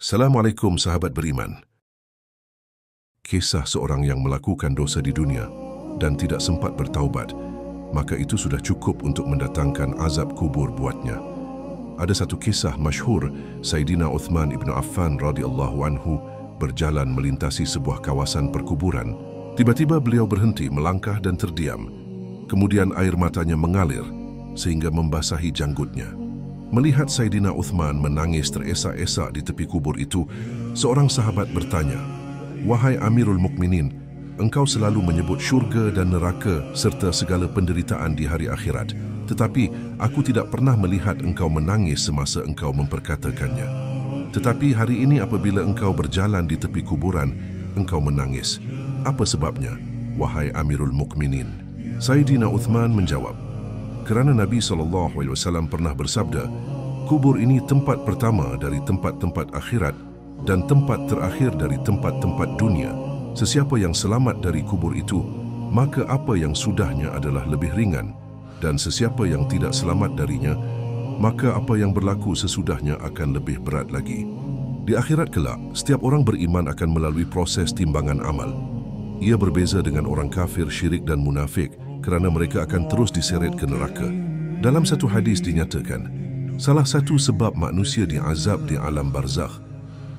Assalamualaikum sahabat beriman. Kisah seorang yang melakukan dosa di dunia dan tidak sempat bertaubat, maka itu sudah cukup untuk mendatangkan azab kubur buatnya. Ada satu kisah masyhur Sayyidina Uthman ibn Affan radhiyallahu anhu berjalan melintasi sebuah kawasan perkuburan. Tiba-tiba beliau berhenti melangkah dan terdiam. Kemudian air matanya mengalir sehingga membasahi janggutnya. Melihat Sayyidina Uthman menangis teresak-esak di tepi kubur itu, seorang sahabat bertanya, "Wahai Amirul Mukminin, engkau selalu menyebut syurga dan neraka serta segala penderitaan di hari akhirat. Tetapi aku tidak pernah melihat engkau menangis semasa engkau memperkatakannya. Tetapi hari ini apabila engkau berjalan di tepi kuburan, engkau menangis. Apa sebabnya, wahai Amirul Mukminin?" Sayyidina Uthman menjawab, "Kerana Nabi SAW pernah bersabda, kubur ini tempat pertama dari tempat-tempat akhirat dan tempat terakhir dari tempat-tempat dunia. Sesiapa yang selamat dari kubur itu, maka apa yang sudahnya adalah lebih ringan. Dan sesiapa yang tidak selamat darinya, maka apa yang berlaku sesudahnya akan lebih berat lagi." Di akhirat kelak, setiap orang beriman akan melalui proses timbangan amal. Ia berbeza dengan orang kafir, syirik dan munafik kerana mereka akan terus diseret ke neraka. Dalam satu hadis dinyatakan, salah satu sebab manusia diazab di alam barzakh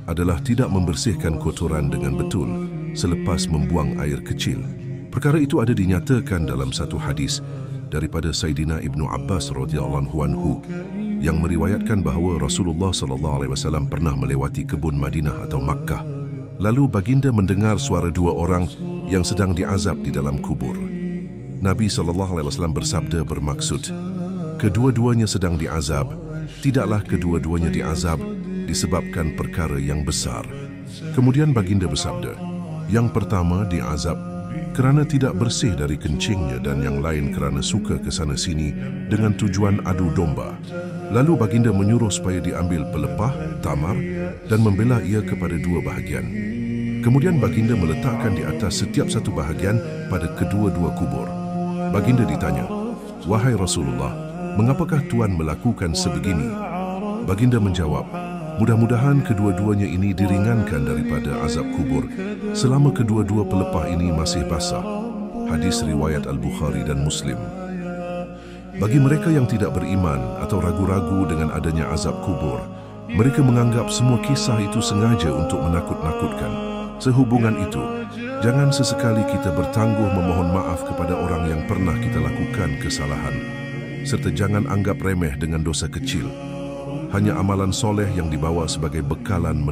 adalah tidak membersihkan kotoran dengan betul selepas membuang air kecil. Perkara itu ada dinyatakan dalam satu hadis daripada Sayyidina Ibnu Abbas radhiyallahu anhu yang meriwayatkan bahawa Rasulullah SAW pernah melewati kebun Madinah atau Makkah. Lalu baginda mendengar suara dua orang yang sedang diazab di dalam kubur. Nabi SAW bersabda bermaksud, kedua-duanya sedang diazab, tidaklah kedua-duanya diazab disebabkan perkara yang besar. Kemudian baginda bersabda, yang pertama diazab kerana tidak bersih dari kencingnya dan yang lain kerana suka ke sana sini dengan tujuan adu domba. Lalu baginda menyuruh supaya diambil pelepah, tamar dan membelah ia kepada dua bahagian. Kemudian baginda meletakkan di atas setiap satu bahagian pada kedua-dua kubur. Baginda ditanya, "Wahai Rasulullah, mengapakah Tuan melakukan sebegini?" Baginda menjawab, "Mudah-mudahan kedua-duanya ini diringankan daripada azab kubur selama kedua-dua pelepah ini masih basah." Hadis riwayat Al-Bukhari dan Muslim. Bagi mereka yang tidak beriman atau ragu-ragu dengan adanya azab kubur, mereka menganggap semua kisah itu sengaja untuk menakut-nakutkan. Sehubungan itu, jangan sesekali kita bertangguh memohon maaf kepada orang yang pernah kita lakukan kesalahan, serta jangan anggap remeh dengan dosa kecil. Hanya amalan soleh yang dibawa sebagai bekalan